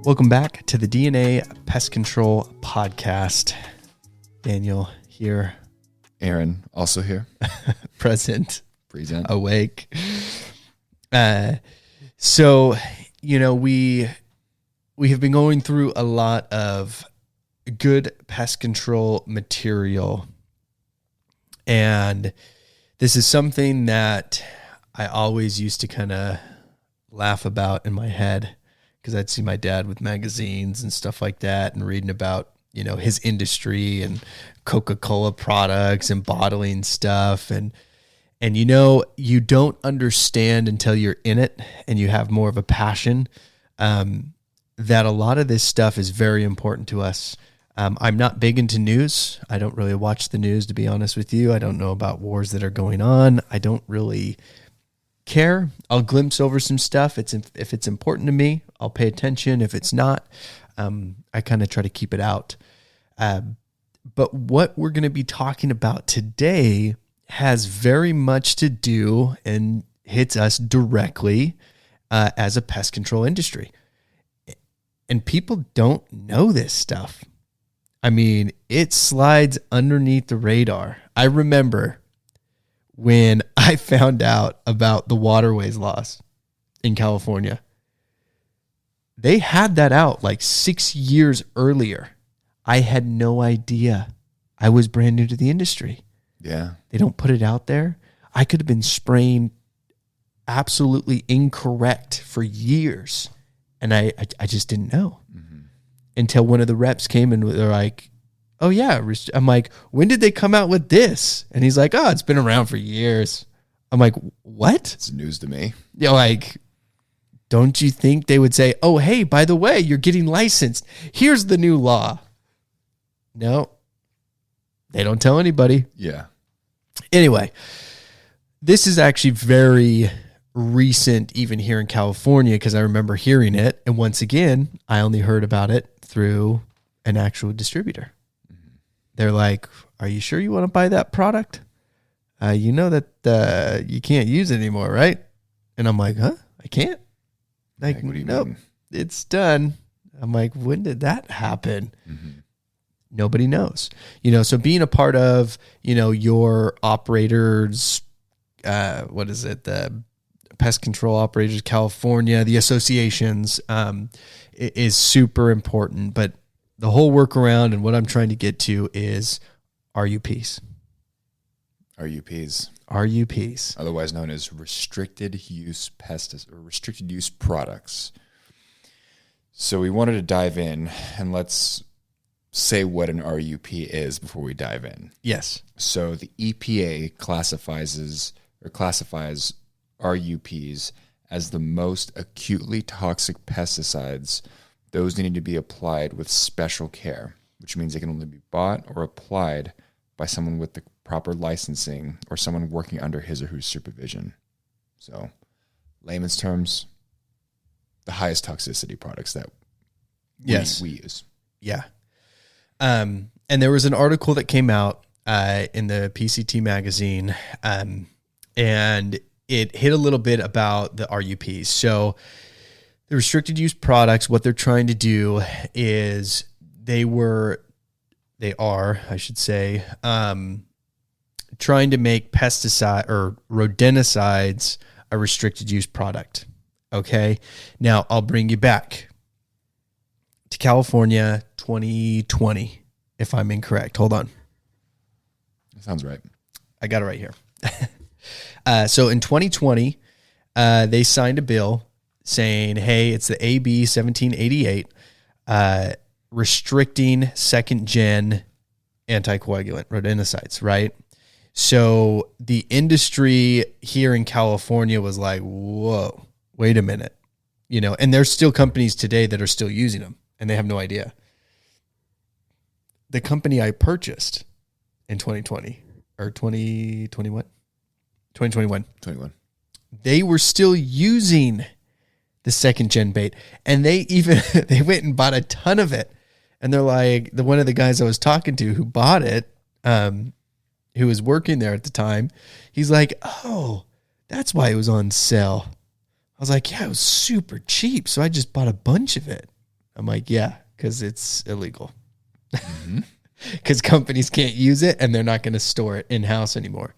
Welcome back to the DNA Pest Control Podcast. Daniel here. Aaron, also here. Present. Awake. So, we have been going through a lot of good pest control material. And this is something that I always used to kind of laugh about in my head, because I'd see my dad with magazines and stuff like that and reading about, his industry and Coca-Cola products and bottling stuff. And you don't understand until you're in it and you have more of a passion, that a lot of this stuff is very important to us. I'm not big into news. I don't really watch the news, to be honest with you. I don't know about wars that are going on. I don't really care. I'll glimpse over some stuff. If it's important to me, I'll pay attention. If it's not, I kind of try to keep it out. But what we're going to be talking about today has very much to do and hits us directly as a pest control industry. And people don't know this stuff. I mean, it slides underneath the radar. I remember when I found out about the waterways laws in California. They had that out like 6 years earlier. I had no idea. I was brand new to the industry. Yeah. They don't put it out there. I could have been spraying absolutely incorrect for years. And I just didn't know. Mm-hmm. Until one of the reps came and they're like, oh yeah. I'm like, when did they come out with this? And he's like, oh, it's been around for years. I'm like, what? It's news to me. Don't you think they would say, oh, hey, by the way, you're getting licensed. Here's the new law. No, they don't tell anybody. Yeah. Anyway, this is actually very recent, even here in California, because I remember hearing it. And once again, I only heard about it through an actual distributor. Mm-hmm. They're like, are you sure you want to buy that product? You know that you can't use it anymore, right? And I'm like, huh? I can't? Like, what do you nope, mean? It's done. I'm like, when did that happen? Mm-hmm. Nobody knows. So being a part of, your operators, the Pest Control Operators California, the associations, is super important. But the whole workaround and what I'm trying to get to is R.U.Ps. R.U.Ps. Otherwise known as restricted use pesticides or restricted use products. So we wanted to dive in and let's say what an R.U.P is before we dive in. Yes. So the EPA classifies R.U.Ps as the most acutely toxic pesticides, those needing to be applied with special care, which means they can only be bought or applied by someone with the proper licensing or someone working under his or her supervision. So, layman's terms, the highest toxicity products that we use. Yeah. And there was an article that came out in the PCT magazine, and it hit a little bit about the R.U.Ps. So the restricted use products, what they're trying to do is they are trying to make pesticide or rodenticides a restricted use product. Okay. Now I'll bring you back to California 2020, if I'm incorrect. Hold on. That sounds right. I got it right here. So in 2020, they signed a bill saying, hey, it's the AB 1788, restricting second-gen anticoagulant rodenticides, right? So the industry here in California was like, whoa, wait a minute. And there's still companies today that are still using them, and they have no idea. The company I purchased in 2020 or 2021, 2021, they were still using the second gen bait, and they went and bought a ton of it. And they're like, one of the guys I was talking to who bought it, who was working there at the time, he's like, oh, that's why it was on sale. I was like, yeah, it was super cheap, so I just bought a bunch of it. I'm like, yeah, because it's illegal. Because companies can't use it and they're not going to store it in-house anymore.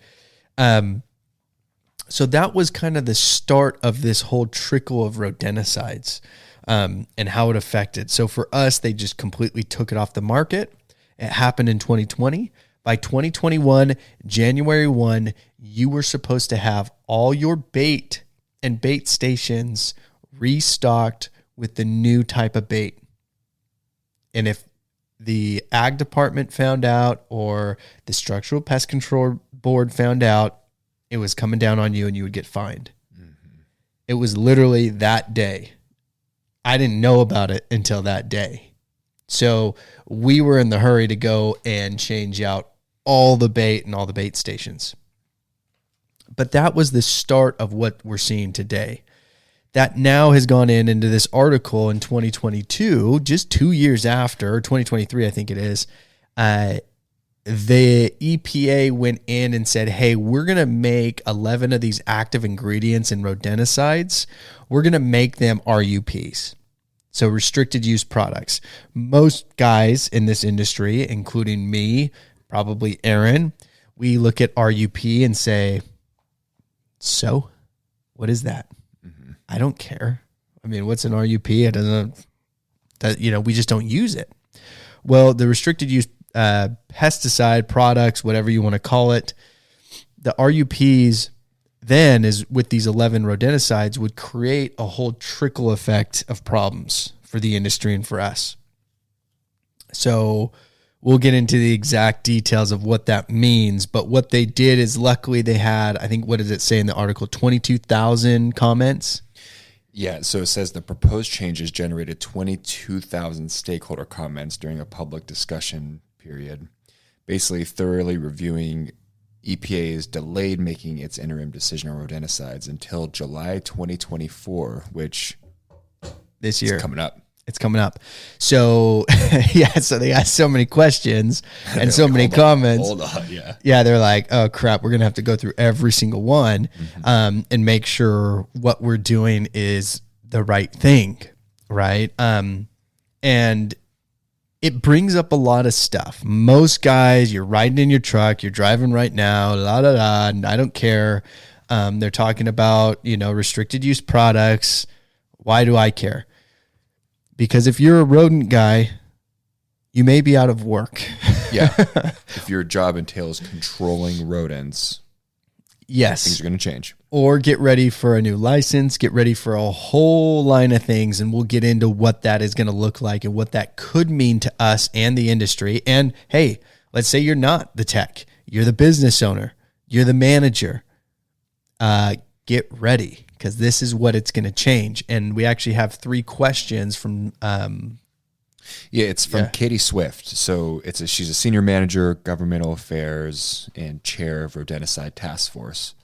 So that was kind of the start of this whole trickle of rodenticides and how it affected. So for us, they just completely took it off the market. It happened in 2020. By 2021, January 1, you were supposed to have all your bait and bait stations restocked with the new type of bait. And if the ag department found out or the structural pest control board found out, it was coming down on you and you would get fined. It was literally that day. I didn't know about it until that day. So we were in the hurry to go and change out all the bait and all the bait stations. But that was the start of what we're seeing today. That now has gone into this article in 2022, just 2 years after, 2023, I think it is, the EPA went in and said, hey, we're going to make 11 of these active ingredients in rodenticides. We're going to make them R.U.Ps. So restricted use products. Most guys in this industry, including me, probably Aaron, we look at R.U.P and say, so what is that? I don't care. I mean, what's an R.U.P? It doesn't, we just don't use it. Well, the restricted use pesticide products, whatever you want to call it, the R.U.Ps then is with these 11 rodenticides would create a whole trickle effect of problems for the industry and for us. So we'll get into the exact details of what that means. But what they did is luckily they had, I think, what does it say in the article? 22,000 comments. Yeah, so it says the proposed changes generated 22,000 stakeholder comments during a public discussion period, basically thoroughly reviewing EPA's delayed making its interim decision on rodenticides until July 2024, which this year is coming up. It's coming up. So, yeah, so they got so many questions and so many comments. Hold on, yeah. Yeah, they're like, oh, crap, we're going to have to go through every single one and make sure what we're doing is the right thing, right? And it brings up a lot of stuff. Most guys, you're riding in your truck, you're driving right now, and I don't care. They're talking about, restricted use products. Why do I care? Because if you're a rodent guy, you may be out of work. Yeah. If your job entails controlling rodents, yes, things are going to change. Or get ready for a new license, get ready for a whole line of things, and we'll get into what that is going to look like and what that could mean to us and the industry. And hey, let's say you're not the tech, you're the business owner, you're the manager. Get ready, because this is what it's going to change. And we actually have 3 questions from it's from Katie Swift. So she's a senior manager, governmental affairs, and chair of Rodenticide Task Force.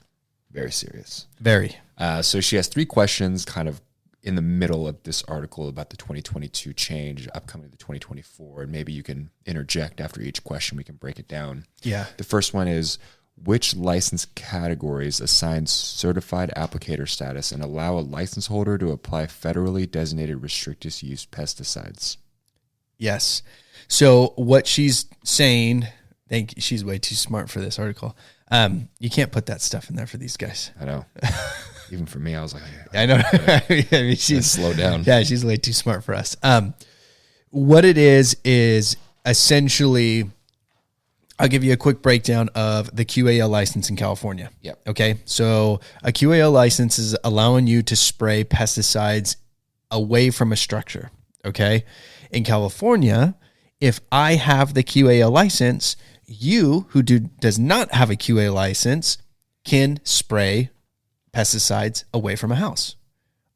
Very serious. Very. So she has 3 questions kind of in the middle of this article about the 2022 change, upcoming to the 2024. And maybe you can interject after each question. We can break it down. Yeah. The first one is, which license categories assign certified applicator status and allow a license holder to apply federally designated restricted use pesticides? Yes. So what she's saying, she's way too smart for this article. You can't put that stuff in there for these guys. I know. Even for me, I was like, I know. I mean, she's slow down. Yeah, she's way too smart for us. What it is essentially, I'll give you a quick breakdown of the QAL license in California. Yep. Okay. So a QAL license is allowing you to spray pesticides away from a structure. Okay. In California, if I have the QAL license, you who does not have a QA license can spray pesticides away from a house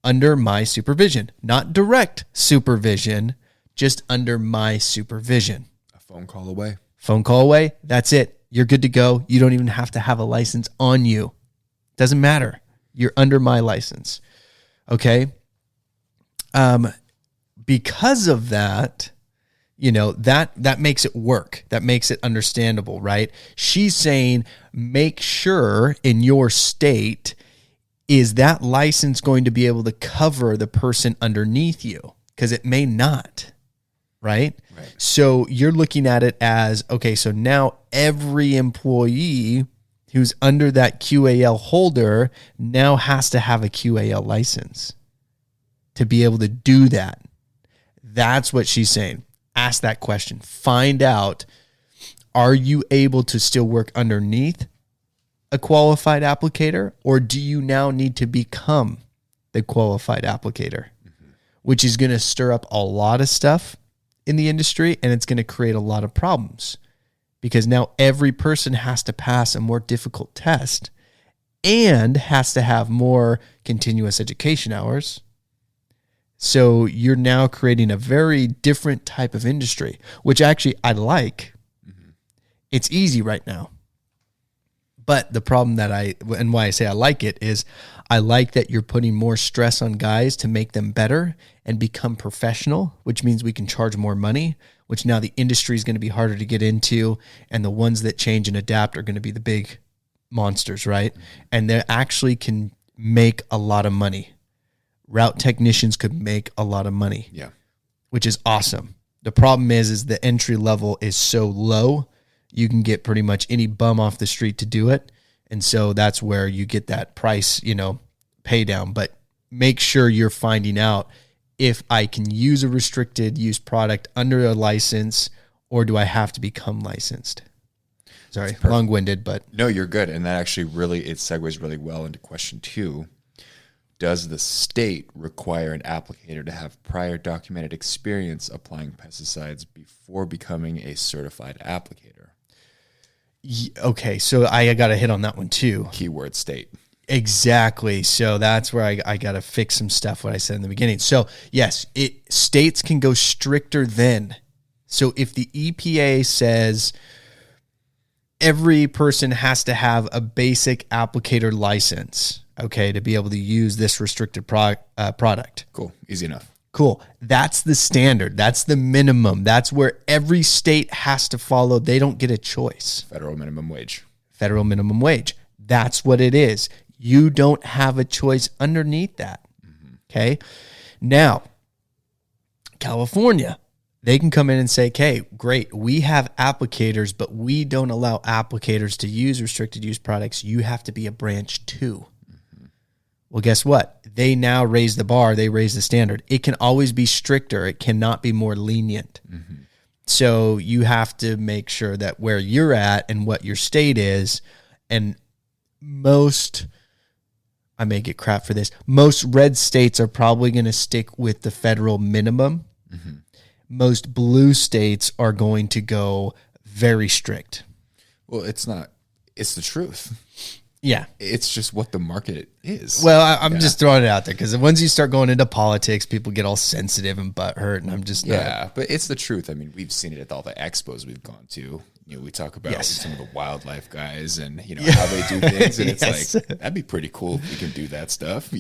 under my supervision, not direct supervision, just under my supervision. A phone call away. Phone call away, that's it. You're good to go. You don't even have to have a license on you. Doesn't matter. You're under my license. Okay? Because of that, that makes it work. That makes it understandable, right? She's saying make sure in your state, is that license going to be able to cover the person underneath you? because it may not, right? Right. So you're looking at it as, okay, so now every employee who's under that QAL holder now has to have a QAL license to be able to do that. That's what she's saying. Ask that question. Find out, are you able to still work underneath a qualified applicator, or do you now need to become the qualified applicator, which is going to stir up a lot of stuff in the industry, and it's going to create a lot of problems because now every person has to pass a more difficult test and has to have more continuous education hours. So you're now creating a very different type of industry, which actually I like. It's easy right now. But the problem and why I say I like it is I like that you're putting more stress on guys to make them better and become professional, which means we can charge more money, which now the industry is going to be harder to get into. And the ones that change and adapt are going to be the big monsters, right? And they actually can make a lot of money. Route technicians could make a lot of money, which is awesome. The problem is the entry level is so low. You can get pretty much any bum off the street to do it. And so that's where you get that price, pay down. But make sure you're finding out if I can use a restricted use product under a license, or do I have to become licensed? Sorry, long-winded, but. No, you're good. And that actually it segues really well into question 2. Does the state require an applicator to have prior documented experience applying pesticides before becoming a certified applicator? Okay, so I got to hit on that one too. Keyword state. Exactly. So that's where I got to fix some stuff, what I said in the beginning. So yes, states can go stricter then. So if the EPA says every person has to have a basic applicator license, okay, to be able to use this restricted product. Cool. Easy enough. Cool. That's the standard. That's the minimum. That's where every state has to follow. They don't get a choice. Federal minimum wage. Federal minimum wage. That's what it is. You don't have a choice underneath that. Okay. Now, California, they can come in and say, okay, great. We have applicators, but we don't allow applicators to use restricted use products. You have to be a branch 2. Well, guess what? They now raise the bar. They raise the standard. It can always be stricter. It cannot be more lenient. So you have to make sure that where you're at and what your state is, and I may get crap for this, most red states are probably going to stick with the federal minimum. Most blue states are going to go very strict. Well, it's not. It's the truth. Yeah. It's just what the market is. Well, I'm just throwing it out there because once you start going into politics, people get all sensitive and butthurt, and I'm just not. But it's the truth. I mean, we've seen it at all the expos we've gone to. We talk about some of the wildlife guys and how they do things, and it's like that'd be pretty cool if we can do that stuff.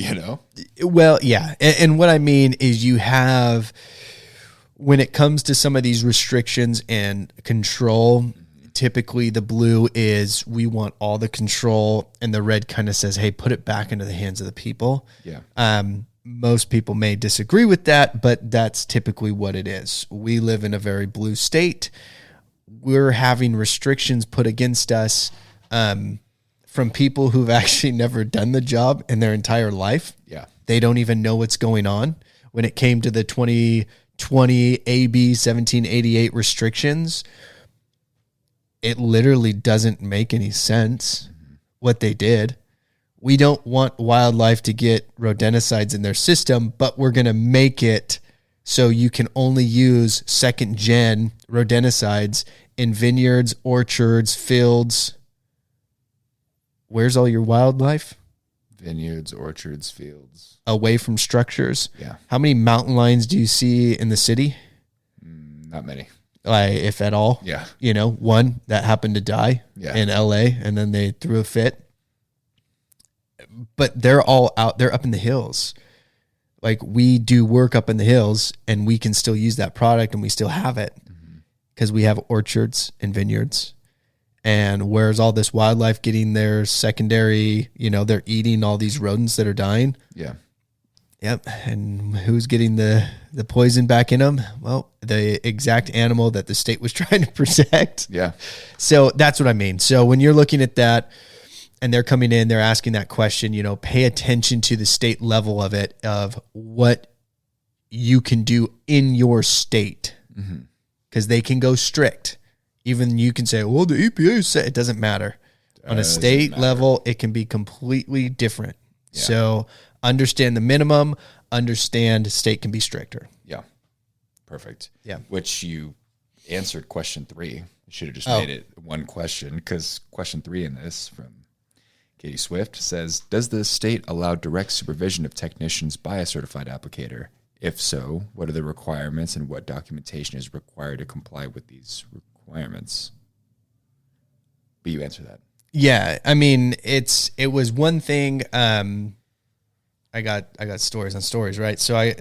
Well, yeah, and what I mean is you have, when it comes to some of these restrictions and control. Typically the blue is we want all the control, and the red kind of says, hey, put it back into the hands of the people. Most people may disagree with that, but that's typically what it is. We live in a very blue state. We're having restrictions put against us from people who've actually never done the job in their entire life. They don't even know what's going on. When it came to the 2020 AB 1788 restrictions, it literally doesn't make any sense what they did. We don't want wildlife to get rodenticides in their system, but we're going to make it so you can only use second-gen rodenticides in vineyards, orchards, fields. Where's all your wildlife? Vineyards, orchards, fields. Away from structures. How many mountain lions do you see in the city? Not many. If at all. One that happened to die in LA, and then they threw a fit. But they're all out. They're up in the hills. Like, we do work up in the hills, and we can still use that product, and we still have it because we have orchards and vineyards. And where's all this wildlife getting their secondary? They're eating all these rodents that are dying. Yep. And who's getting the poison back in them? Well, the exact animal that the state was trying to protect. Yeah. So that's what I mean. So when you're looking at that and they're coming in, they're asking that question, pay attention to the state level of it, of what you can do in your state, because they can go strict. Even you can say, well, the EPA said, it doesn't matter. On a state level, it can be completely different. Yeah. So understand the minimum, understand state can be stricter. Yeah. Perfect. Yeah. Which you answered question 3. You should have just made it one question, because question 3 in this from Katie Swift says, does the state allow direct supervision of technicians by a certified applicator? If so, what are the requirements and what documentation is required to comply with these requirements? But you answer that. Yeah. I mean, it was one thing. I got stories on stories, right? So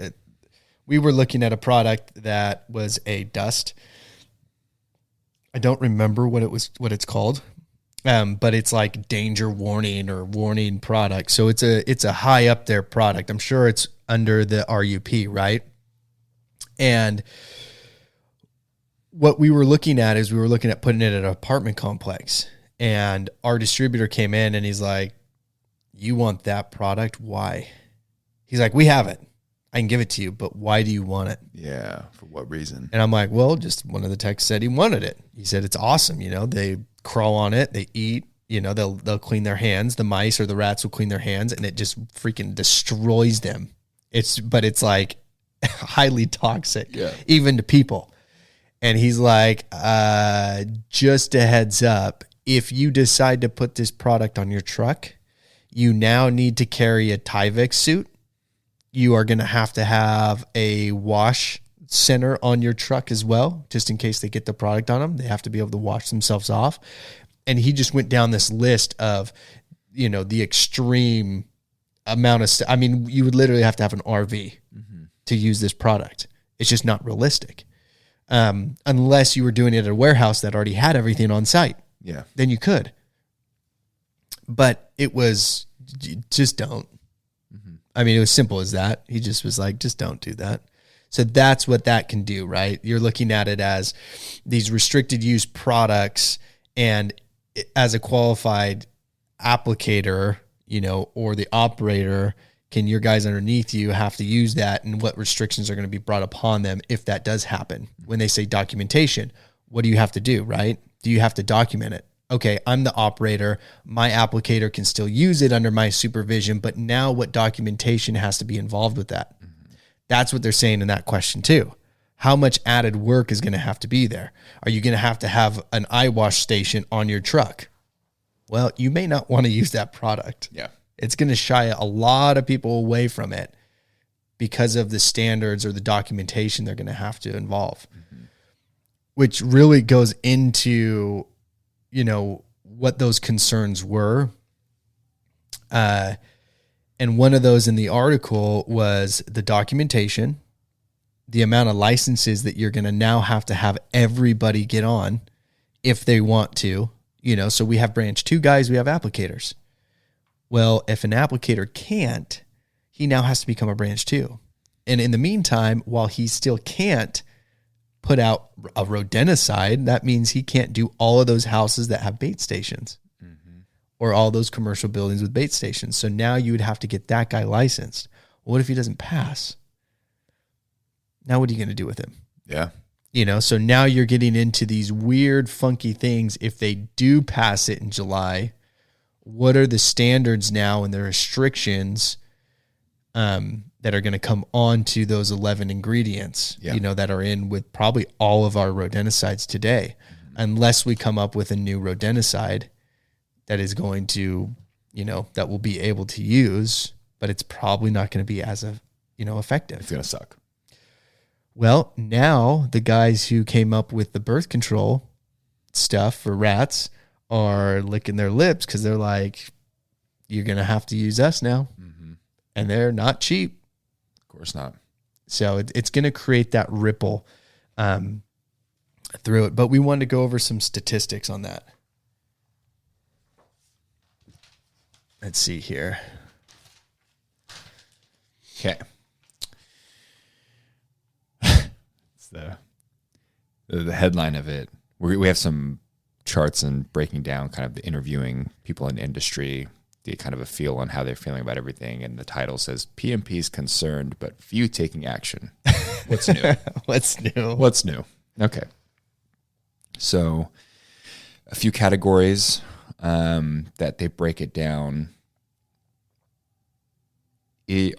we were looking at a product that was a dust. I don't remember what it's called. But it's like danger warning or warning product. So it's a high up there product. I'm sure it's under the R.U.P, right? And what we were looking at is putting it at an apartment complex. And our distributor came in and he's like, you want that product? Why? He's like, we have it. I can give it to you, but why do you want it? Yeah. For what reason? And I'm like, well, just one of the techs said he wanted it. He said, it's awesome. They crawl on it. They eat, they'll clean their hands. The mice or the rats will clean their hands and it just freaking destroys them. But it's like highly toxic, even to people. And he's like, just a heads up, if you decide to put this product on your truck, you now need to carry a Tyvek suit. You are going to have a wash center on your truck as well, just in case they get the product on them. They have to be able to wash themselves off. And he just went down this list of, the extreme amount of I mean, you would literally have to have an RV to use this product. It's just not realistic. Unless you were doing it at a warehouse that already had everything on site. Yeah. Then you could. But it was, just don't. I mean, it was simple as that. He just was like, just don't do that. So that's what that can do, right? You're looking at it as these restricted use products, and as a qualified applicator, or the operator, can your guys underneath you have to use that, and what restrictions are going to be brought upon them if that does happen? When they say documentation, what do you have to do, right? Do you have to document it? Okay, I'm the operator. My applicator can still use it under my supervision, but now what documentation has to be involved with that? That's what they're saying in that question too. How much added work is going to have to be there? Are you going to have an eye wash station on your truck? Well, you may not want to use that product. Yeah. It's going to shy a lot of people away from it because of the standards or the documentation they're going to have to involve, which really goes into, what those concerns were. And one of those in the article was the documentation, the amount of licenses that you're going to now have to have everybody get on if they want to, so we have branch 2 guys, we have applicators. Well, if an applicator can't, he now has to become a branch 2. And in the meantime, while he still can't put out a rodenticide, that means he can't do all of those houses that have bait stations or all those commercial buildings with bait stations. So now you would have to get that guy licensed. What if he doesn't pass? Now what are you going to do with him? Yeah. So now you're getting into these weird, funky things. If they do pass it in July, what are the standards now and the restrictions that are going to come on to those 11 ingredients, that are in with probably all of our rodenticides today, unless we come up with a new rodenticide that is going to, that we'll be able to use, but it's probably not going to be as, effective. It's going to suck. Well, now the guys who came up with the birth control stuff for rats are licking their lips because they're like, you're going to have to use us now. And they're not cheap. Of course not. So it's going to create that ripple through it. But we wanted to go over some statistics on that. Let's see here. Okay. the headline of it, we have some charts and breaking down kind of the interviewing people in industry, get kind of a feel on how they're feeling about everything. And the title says PMP's concerned, but few taking action. What's new? What's new? Okay. So a few categories that they break it down.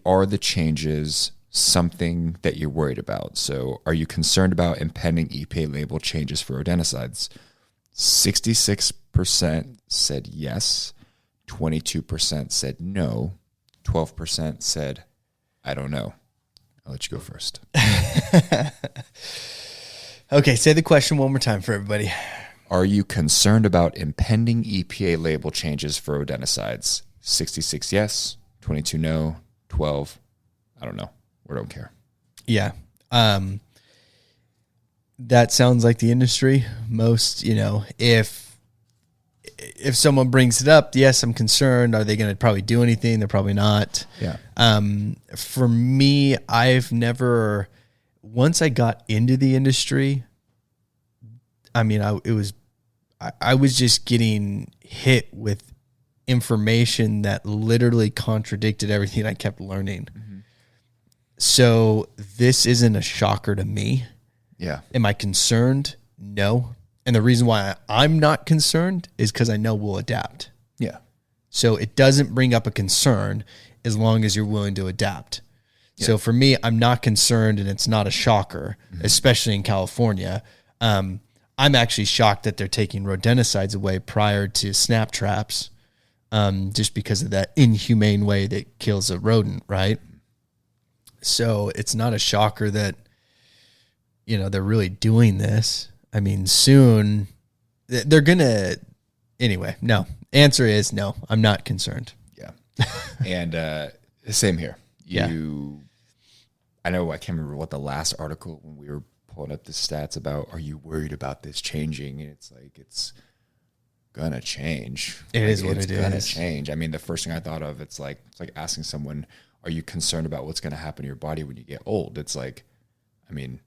Are the changes something that you're worried about? So are you concerned about impending EPA label changes for rodenticides? 66% said yes. 22% said no. 12% said, I don't know. I'll let you go first. Okay, say the question one more time for everybody. Are you concerned about impending EPA label changes for rodenticides? 66 yes, 22 no, 12 I don't know or don't care. Yeah. That sounds like the industry. Most, if someone brings it up, yes, I'm concerned. Are they going to probably do anything? They're probably not. Yeah. For me, once I got into the industry, I was just getting hit with information that literally contradicted everything I kept learning. Mm-hmm. So this isn't a shocker to me. Yeah. Am I concerned? No. And the reason why I'm not concerned is because I know we'll adapt. Yeah. So it doesn't bring up a concern as long as you're willing to adapt. Yeah. So for me, I'm not concerned, and it's not a shocker, especially in California. I'm actually shocked that they're taking rodenticides away prior to snap traps, just because of that inhumane way that kills a rodent, right? So it's not a shocker that, they're really doing this. I mean, soon they're going to, anyway, no. Answer is no, I'm not concerned. Yeah. And same here. I know I can't remember what the last article when we were pulling up the stats about, are you worried about this changing? And it's like, it's going to change. It is what it is. It's going to change. I mean, the first thing I thought of, it's like asking someone, are you concerned about what's going to happen to your body when you get old? It's like, I mean,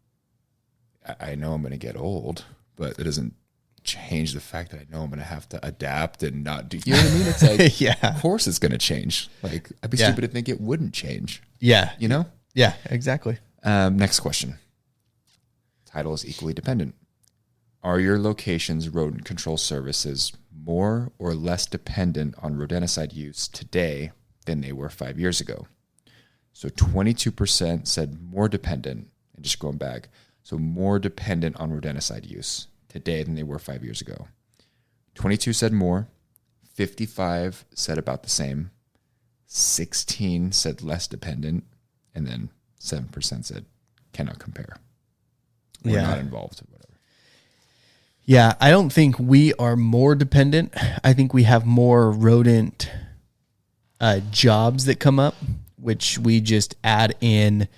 I know I'm going to get old, but it doesn't change the fact that I know I'm going to have to adapt and not do, you know what I mean? It's like, yeah, of course it's going to change. Like, I'd be stupid to think it wouldn't change. Yeah. Yeah, exactly. Next question. Title is equally dependent. Are your location's rodent control services more or less dependent on rodenticide use today than they were 5 years ago? So 22% said more dependent, and just going back, so more dependent on rodenticide use today than they were 5 years ago. 22 said more, 55 said about the same, 16 said less dependent, and then 7% said cannot compare. We're not involved or whatever. Yeah, I don't think we are more dependent. I think we have more rodent jobs that come up, which we just add in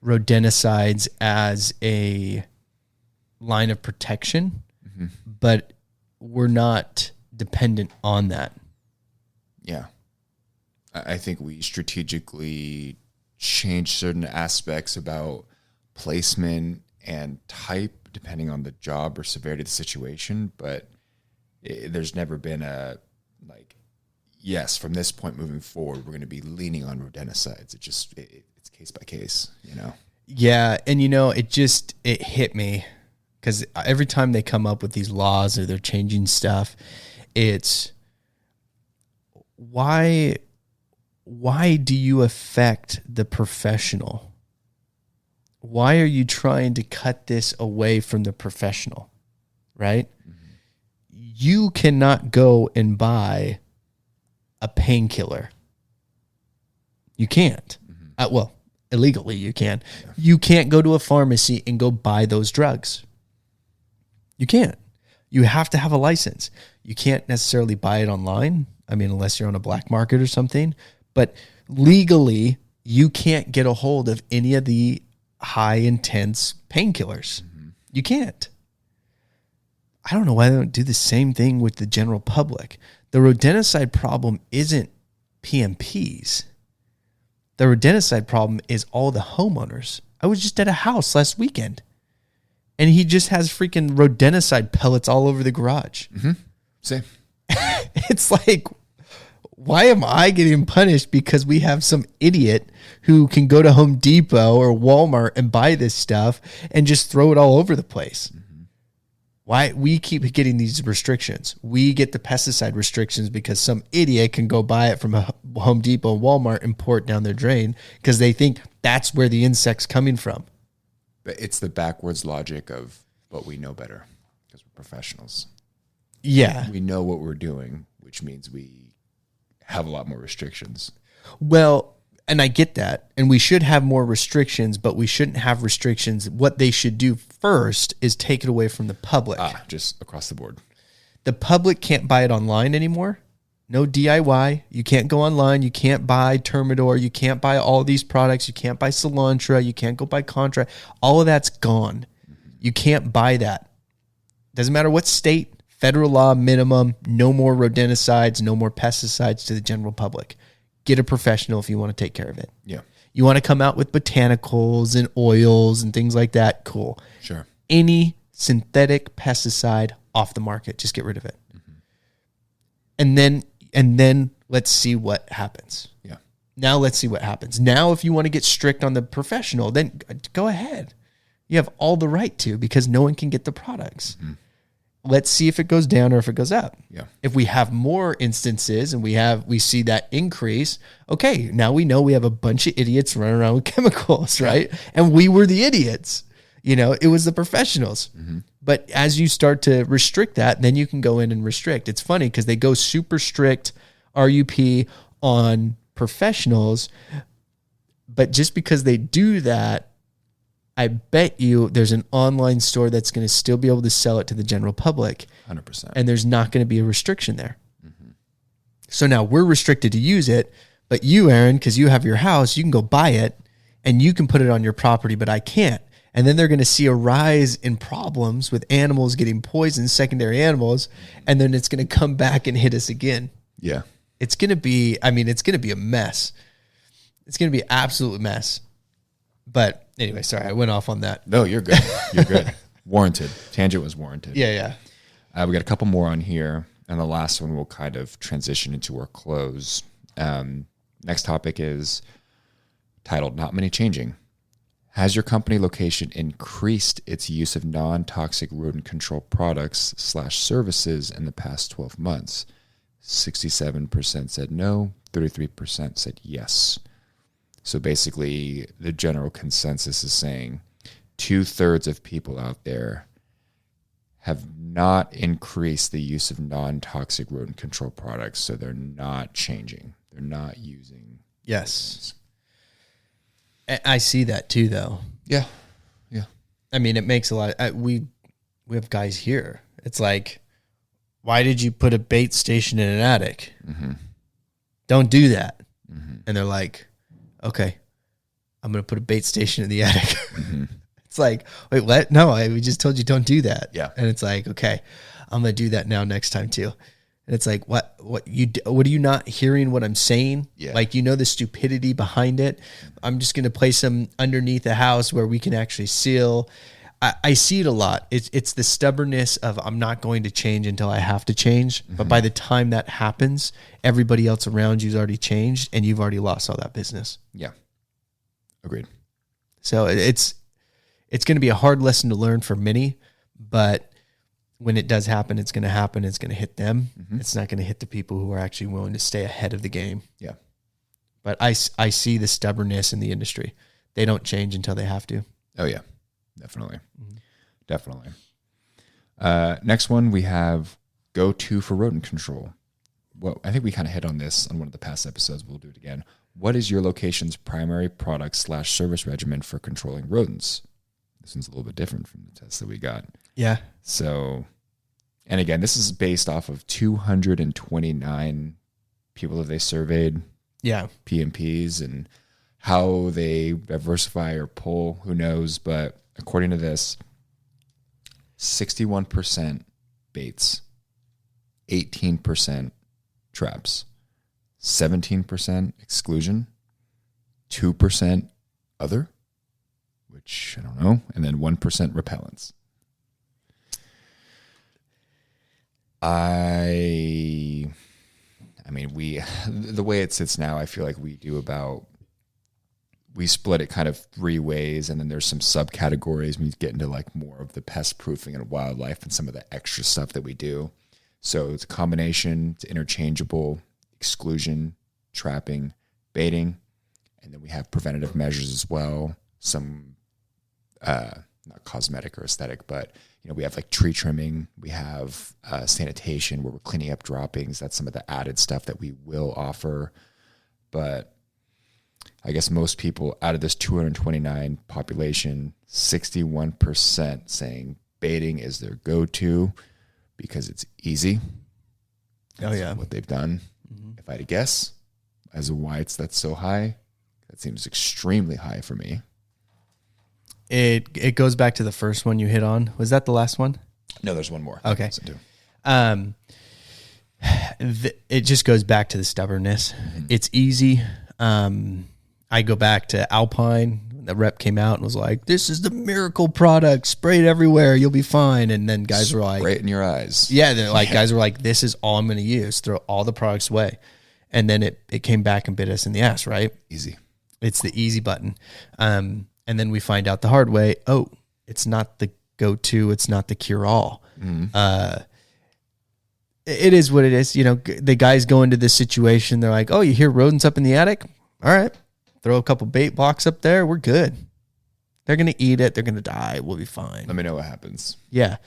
rodenticides as a line of protection, but we're not dependent on that. Yeah. I think we strategically change certain aspects about placement and type depending on the job or severity of the situation, but there's never been a, like, yes, from this point moving forward, we're going to be leaning on rodenticides. It's case by case, Yeah, and it hit me because every time they come up with these laws or they're changing stuff, it's why do you affect the professional? Why are you trying to cut this away from the professional, right? Mm-hmm. You cannot go and buy a painkiller. You can't. Mm-hmm. Well, illegally you can. Yeah. You can't go to a pharmacy and go buy those drugs. You can't. You have to have a license. You can't necessarily buy it online. I mean, unless you're on a black market or something. But legally, you can't get a hold of any of the high intense painkillers. Mm-hmm. You can't. I don't know why they don't do the same thing with the general public. The rodenticide problem isn't PMPs. The rodenticide problem is all the homeowners. I was just at a house last weekend, and he just has freaking rodenticide pellets all over the garage. Same. It's like, why am I getting punished because we have some idiot who can go to Home Depot or Walmart and buy this stuff and just throw it all over the place? Why we keep getting these restrictions? We get the pesticide restrictions because some idiot can go buy it from a Home Depot and Walmart and pour it down their drain because they think that's where the insect's coming from. But it's the backwards logic of, but we know better because we're professionals. Yeah. We know what we're doing, which means we have a lot more restrictions. Well, and I get that. And we should have more restrictions, but we shouldn't have restrictions. What they should do first is take it away from the public. Just across the board. The public can't buy it online anymore. No DIY. You can't go online. You can't buy Termidor. You can't buy all these products. You can't buy Cilantro. You can't go buy Contra. All of that's gone. You can't buy that. Doesn't matter what state, federal law minimum, no more rodenticides, no more pesticides to the general public. Get a professional if you want to take care of it. Yeah. You want to come out with botanicals and oils and things like that? Cool. Sure. Any synthetic pesticide off the market, just get rid of it. And then let's see what happens. Yeah. Now let's see what happens. Now, if you want to get strict on the professional, then go ahead. You have all the right to, because no one can get the products. Let's see if it goes down or if it goes up. Yeah. If we have more instances and we see that increase, okay, now we know we have a bunch of idiots running around with chemicals, right? And we were the idiots. It was the professionals. But as you start to restrict that, then you can go in and restrict. It's funny because they go super strict R.U.P on professionals, but just because they do that, I bet you there's an online store that's going to still be able to sell it to the general public. 100%. And there's not going to be a restriction there. So now we're restricted to use it, but you, Aaron, because you have your house, you can go buy it and you can put it on your property, but I can't. And then they're going to see a rise in problems with animals getting poisoned, secondary animals, and then it's going to come back and hit us again. Yeah. It's going to be, it's going to be a mess. It's going to be an absolute mess. But anyway, sorry, I went off on that. No, you're good. You're good. Warranted. Tangent was warranted. Yeah. We got a couple more on here, and the last one will kind of transition into our close. Next topic is titled Not Many Changing. Has your company location increased its use of non-toxic rodent control products / services in the past 12 months? 67% said no, 33% said yes. So basically, the general consensus is saying 2/3 of people out there have not increased the use of non-toxic rodent control products, so they're not changing. They're not using. Yes. I see that too, though. Yeah. It makes a lot of, we have guys here. It's like, why did you put a bait station in an attic? Don't do that. And they're like, okay, I'm going to put a bait station in the attic. It's like, wait, what? No, we just told you don't do that. Yeah. And it's like, okay, I'm going to do that now next time too. And it's like, what are you not hearing what I'm saying? Yeah. Like, the stupidity behind it. I'm just going to place them underneath the house where we can actually seal. I see it a lot. It's the stubbornness of I'm not going to change until I have to change. But by the time that happens, everybody else around you's already changed and you've already lost all that business. Yeah. Agreed. So it's going to be a hard lesson to learn for many, but when it does happen, it's going to happen. It's going to hit them. It's not going to hit the people who are actually willing to stay ahead of the game. Yeah. But I see the stubbornness in the industry. They don't change until they have to. Oh, yeah. Definitely. Definitely. Next one, we have go-to for rodent control. Well, I think we kind of hit on this on one of the past episodes. We'll do it again. What is your location's primary product / service regimen for controlling rodents? This one's a little bit different from the test that we got. Yeah. So, and again, this is based off of 229 people that they surveyed. Yeah. PMPs, and how they diversify or pull, who knows? But according to this, 61% baits, 18% traps, 17% exclusion, 2% other, which I don't know, and then 1% repellents. I mean, the way it sits now, I feel like we split it kind of 3 ways, and then there's some subcategories when you get into like more of the pest proofing and wildlife and some of the extra stuff that we do. So it's a combination, it's interchangeable, exclusion, trapping, baiting, and then we have preventative measures as well. Some not cosmetic or aesthetic, but we have like tree trimming, we have sanitation where we're cleaning up droppings. That's some of the added stuff that we will offer. But I guess most people out of this 229 population, 61% saying baiting is their go-to because it's easy. Oh yeah. What they've done. Mm-hmm. If I had to guess as to why that's so high, that seems extremely high for me. It goes back to the first one you hit on. Was that the last one? No, there's one more. Okay. It just goes back to the stubbornness. Mm-hmm. It's easy. I go back to Alpine. The rep came out and was like, "This is the miracle product. Spray it everywhere. You'll be fine." And then guys were like, "Spray it in your eyes." Yeah, they're like, guys were like, "This is all I'm going to use. Throw all the products away." And then it came back and bit us in the ass, right? Easy. It's the easy button. And then we find out the hard way, oh, it's not the go-to. It's not the cure-all. Mm-hmm. It is what it is. The guys go into this situation. They're like, oh, you hear rodents up in the attic? All right. Throw a couple bait blocks up there. We're good. They're going to eat it. They're going to die. We'll be fine. Let me know what happens. Yeah.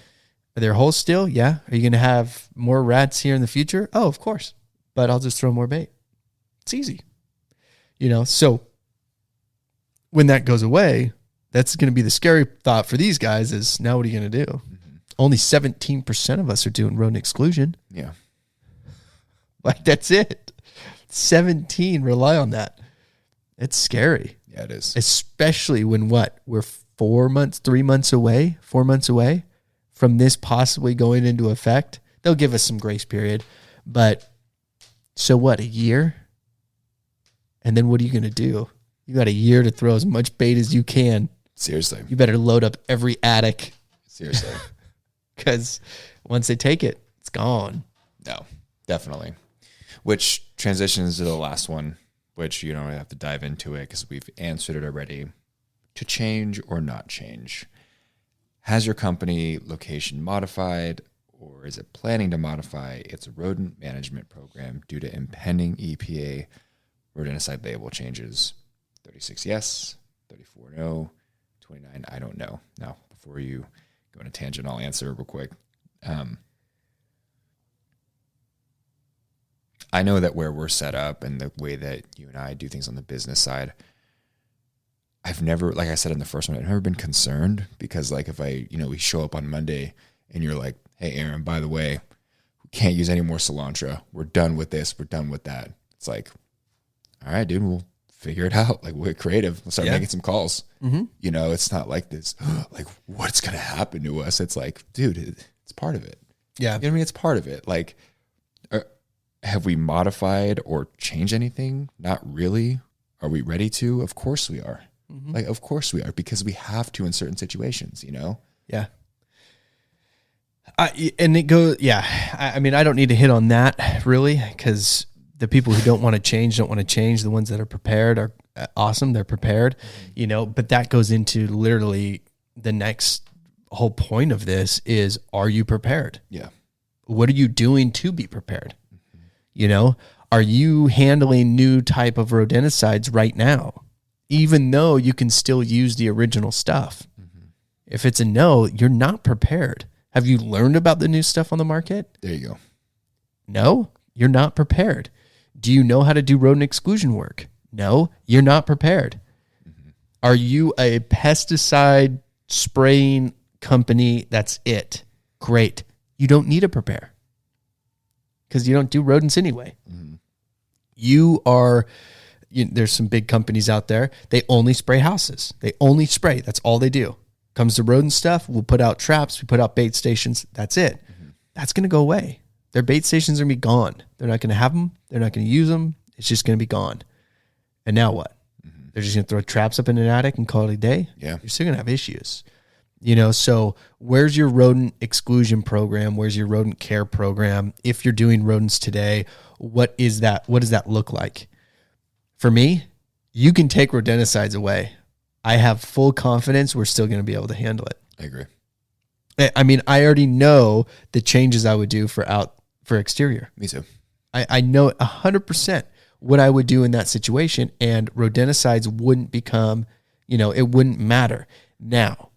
Are there holes still? Yeah. Are you going to have more rats here in the future? Oh, of course. But I'll just throw more bait. It's easy. So when that goes away, that's going to be the scary thought for these guys is now what are you going to do? Mm-hmm. Only 17% of us are doing rodent exclusion. Yeah. Like that's it. 17 rely on that. It's scary. Yeah, it is. Especially when we're 4 months away from this possibly going into effect. They'll give us some grace period, but so what, a year? And then what are you going to do? You got a year to throw as much bait as you can. Seriously. You better load up every attic. Seriously. Because once they take it, it's gone. No, definitely. Which transitions to the last one, which you don't really have to dive into it because we've answered it already. To change or not change. Has your company location modified or is it planning to modify its rodent management program due to impending EPA rodenticide label changes? 36 yes, 34 no, 29 I don't know. Now, before you go on a tangent, I'll answer real quick. I know that where we're set up and the way that you and I do things on the business side, I've never, like I said in the first one, I've never been concerned because like if we show up on Monday and you're like, hey, Aaron, by the way, we can't use any more cilantro. We're done with this. We're done with that. It's like, all right, dude, we'll figure it out. Like we're creative. We'll start making some calls. Mm-hmm. It's not like this, like what's going to happen to us? It's like, dude, it's part of it. Yeah. You know what I mean? It's part of it. Like, have we modified or changed anything? Not really. Are we ready to? Of course we are. Mm-hmm. Like, of course we are because we have to in certain situations, Yeah. And it goes, yeah. I mean, I don't need to hit on that really because the people who don't want to change. The ones that are prepared are awesome. They're prepared, but that goes into literally the next whole point of this is, are you prepared? Yeah. What are you doing to be prepared? Mm-hmm. Are you handling new type of rodenticides right now? Even though you can still use the original stuff. Mm-hmm. If it's a no, you're not prepared. Have you learned about the new stuff on the market? There you go. No, you're not prepared. Do you know how to do rodent exclusion work? No, you're not prepared. Mm-hmm. Are you a pesticide spraying company? That's it. Great. You don't need to prepare because you don't do rodents anyway. Mm-hmm. There's some big companies out there. They only spray houses. They only spray. That's all they do. Comes to rodent stuff, we'll put out traps, we put out bait stations. That's it. Mm-hmm. That's going to go away. Their bait stations are going to be gone. They're not going to have them. They're not going to use them. It's just going to be gone. And now what? Mm-hmm. They're just going to throw traps up in an attic and call it a day? Yeah. You're still going to have issues. So where's your rodent exclusion program? Where's your rodent care program? If you're doing rodents today, what is that? What does that look like? For me, you can take rodenticides away. I have full confidence we're still going to be able to handle it. I agree. I mean, I already know the changes I would do for exterior. Me too. I know 100% what I would do in that situation, and rodenticides wouldn't become, it wouldn't matter. Now,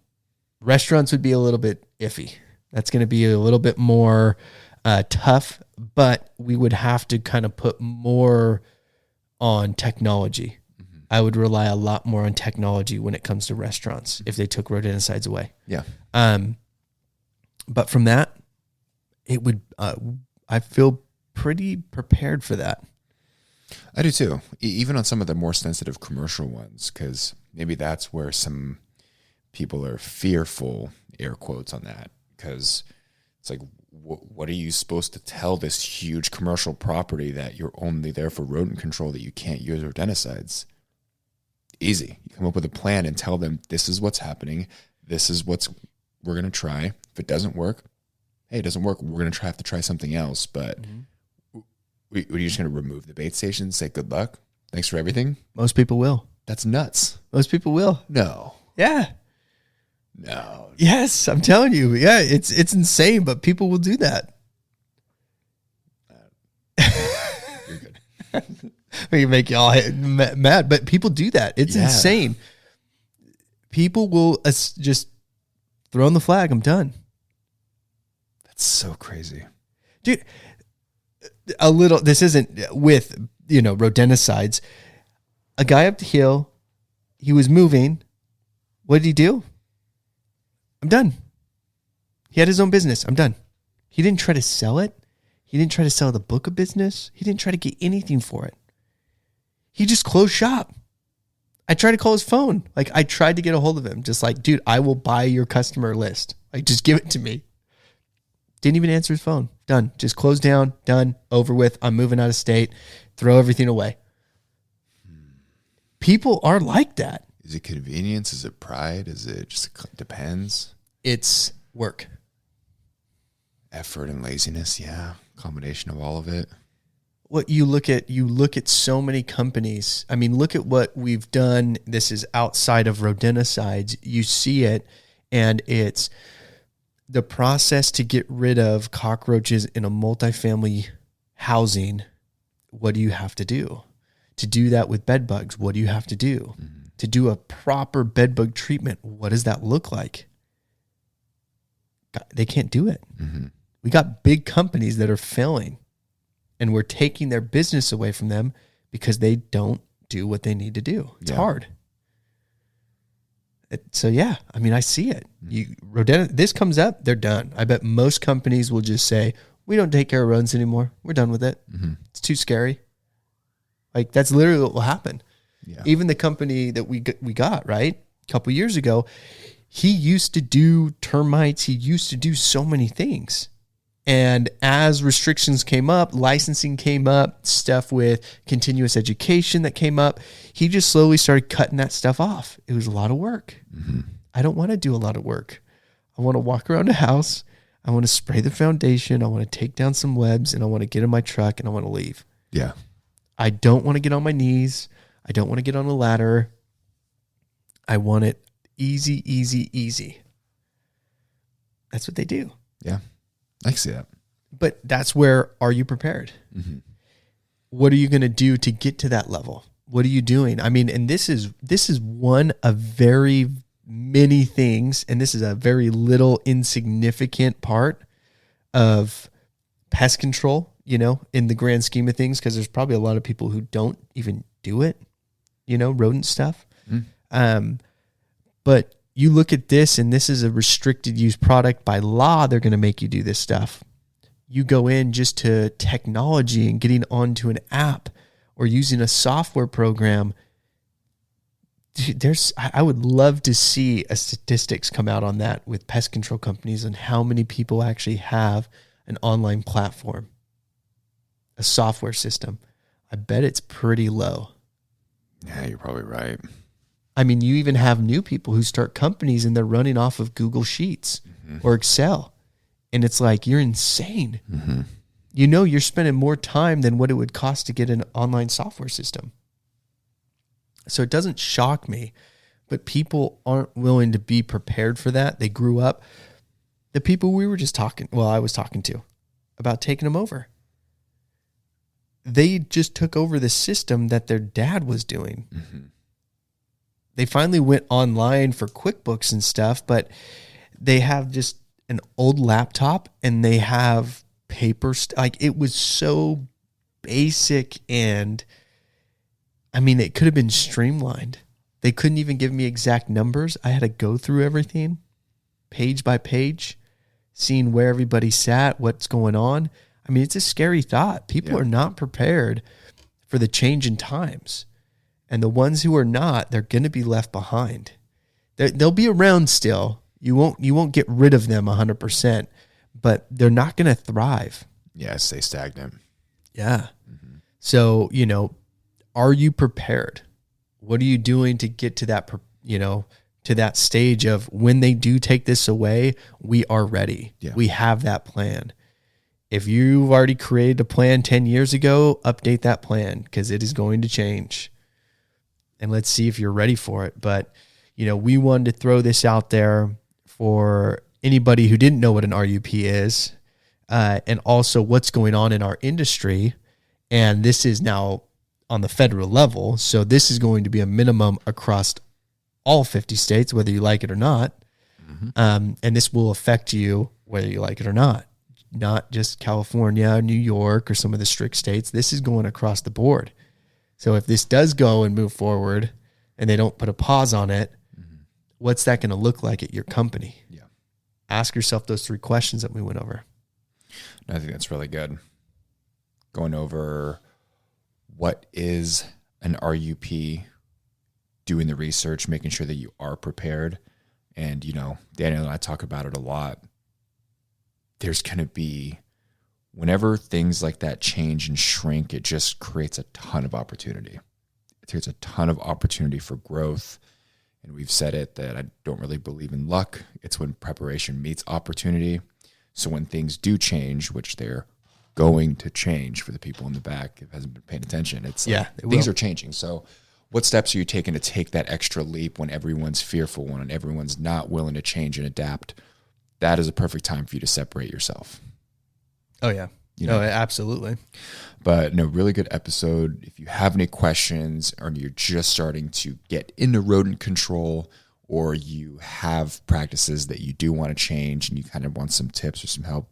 restaurants would be a little bit iffy. That's going to be a little bit more tough, but we would have to kind of put more on technology. Mm-hmm. I would rely a lot more on technology when it comes to restaurants if they took rodenticides away. Yeah. But from that, it would, I feel pretty prepared for that. I do too. Even on some of the more sensitive commercial ones, because maybe that's where some people are fearful, air quotes on that, because it's like, what are you supposed to tell this huge commercial property that you're only there for rodent control, that you can't use rodenticides? Easy. You come up with a plan and tell them, this is what's happening. This is we're going to try. If it doesn't work, hey, it doesn't work. We're going to have to try something else. But are you just going to remove the bait station, say good luck, thanks for everything? Most people will. That's nuts. Most people will. No. Yeah. No. Yes, I'm telling you. Yeah, it's insane, but people will do that. You're good. We can make y'all mad, but people do that. It's insane. People will just throw in the flag. I'm done. That's so crazy. Dude, this isn't with, rodenticides. A guy up the hill, he was moving. What did he do? I'm done. He had his own business. I'm done. He didn't try to sell it. He didn't try to sell the book of business. He didn't try to get anything for it. He just closed shop. I tried to call his phone. Like, I tried to get a hold of him. Just like, dude, I will buy your customer list. Like, just give it to me. Didn't even answer his phone. Done. Just closed down. Done. Over with. I'm moving out of state. Throw everything away. People are like that. Is it convenience? Is it pride? Is it just depends? It's work. Effort and laziness. Yeah. Combination of all of it. What you look at so many companies. I mean, look at what we've done. This is outside of rodenticides. You see it, and it's the process to get rid of cockroaches in a multifamily housing. What do you have to do? To do that with bed bugs, what do you have to do? Mm-hmm. To do a proper bed bug treatment, what does that look like? They can't do it. Mm-hmm. We got big companies that are failing, and we're taking their business away from them because they don't do what they need to do. It's hard. So yeah, I mean, I see it. This comes up, they're done. I bet most companies will just say, we don't take care of rodents anymore. We're done with it. Mm-hmm. It's too scary. Like, that's literally what will happen. Yeah. Even the company that we got, right? A couple of years ago, he used to do termites. He used to do so many things. And as restrictions came up, licensing came up, stuff with continuous education that came up, he just slowly started cutting that stuff off. It was a lot of work. Mm-hmm. I don't want to do a lot of work. I want to walk around a house. I want to spray the foundation. I want to take down some webs, and I want to get in my truck, and I want to leave. Yeah. I don't want to get on my knees. I don't want to get on a ladder. I want it easy, easy, easy. That's what they do. Yeah. I can see that. But that's where, are you prepared? Mm-hmm. What are you going to do to get to that level? What are you doing? I mean, and this is one of very many things, and this is a very little insignificant part of pest control, in the grand scheme of things, because there's probably a lot of people who don't even do it, rodent stuff. Mm. But you look at this, and this is a restricted use product. By law, they're going to make you do this stuff. You go in just to technology and getting onto an app or using a software program. I would love to see a statistics come out on that with pest control companies and how many people actually have an online platform, a software system. I bet it's pretty low. Yeah, you're probably right. I mean, you even have new people who start companies and they're running off of Google Sheets or Excel. And it's like, you're insane. You know, you're spending more time than what it would cost to get an online software system. So it doesn't shock me, but people aren't willing to be prepared for that. They grew up. The people we were just talking, well, I was talking to about taking them over. They just took over the system that their dad was doing. They finally went online for QuickBooks and stuff, but they have just an old laptop and they have paper. Like, it was so basic, and I mean, it could have been streamlined. They couldn't even give me exact numbers. I had to go through everything page by page, seeing where everybody sat, what's going on. I mean, it's a scary thought. People are not prepared for the change in times. And the ones who are not, they're going to be left behind. They'll be around still. You won't get rid of them 100%, but they're not going to thrive. Yeah, stay stagnant. Yeah. So, you know, are you prepared? What are you doing to get to that, you know, to that stage of when they do take this away, we are ready. Yeah. We have that plan. If you've already created a plan 10 years ago, update that plan because it is going to change. And let's see if you're ready for it. But, you know, we wanted to throw this out there for anybody who didn't know what an R.U.P is, and also what's going on in our industry. And this is now on the federal level. So this is going to be a minimum across all 50 states, whether you like it or not. And this will affect you whether you like it or not just California, New York, or some of the strict states. This is going across the board. So if this does go and move forward and they don't put a pause on it, what's that going to look like at your company? Yeah. Ask yourself those 3 questions that we went over. I think that's really good. Going over what is an R.U.P, doing the research, making sure that you are prepared. And, you know, Daniel and I talk about it a lot. There's going to be, whenever things like that change and shrink, it just creates a ton of opportunity. It creates a ton of opportunity for growth. And we've said it that I don't really believe in luck. It's when preparation meets opportunity. So when things do change, which they're going to change for the people in the back, if it hasn't been paying attention, it's like, things are changing. So what steps are you taking to take that extra leap when everyone's fearful, when everyone's not willing to change and adapt? That is a perfect time for you to separate yourself. Oh, yeah. You know? Oh, absolutely. But no, really good episode. If you have any questions or you're just starting to get into rodent control, or you have practices that you do want to change and you kind of want some tips or some help,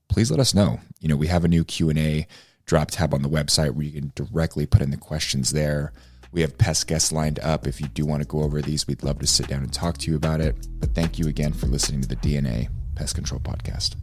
please let us know. You know, we have a new Q&A drop tab on the website where you can directly put in the questions there. We have pest guests lined up. If you do want to go over these, we'd love to sit down and talk to you about it. But thank you again for listening to the DNA Pest Control Podcast.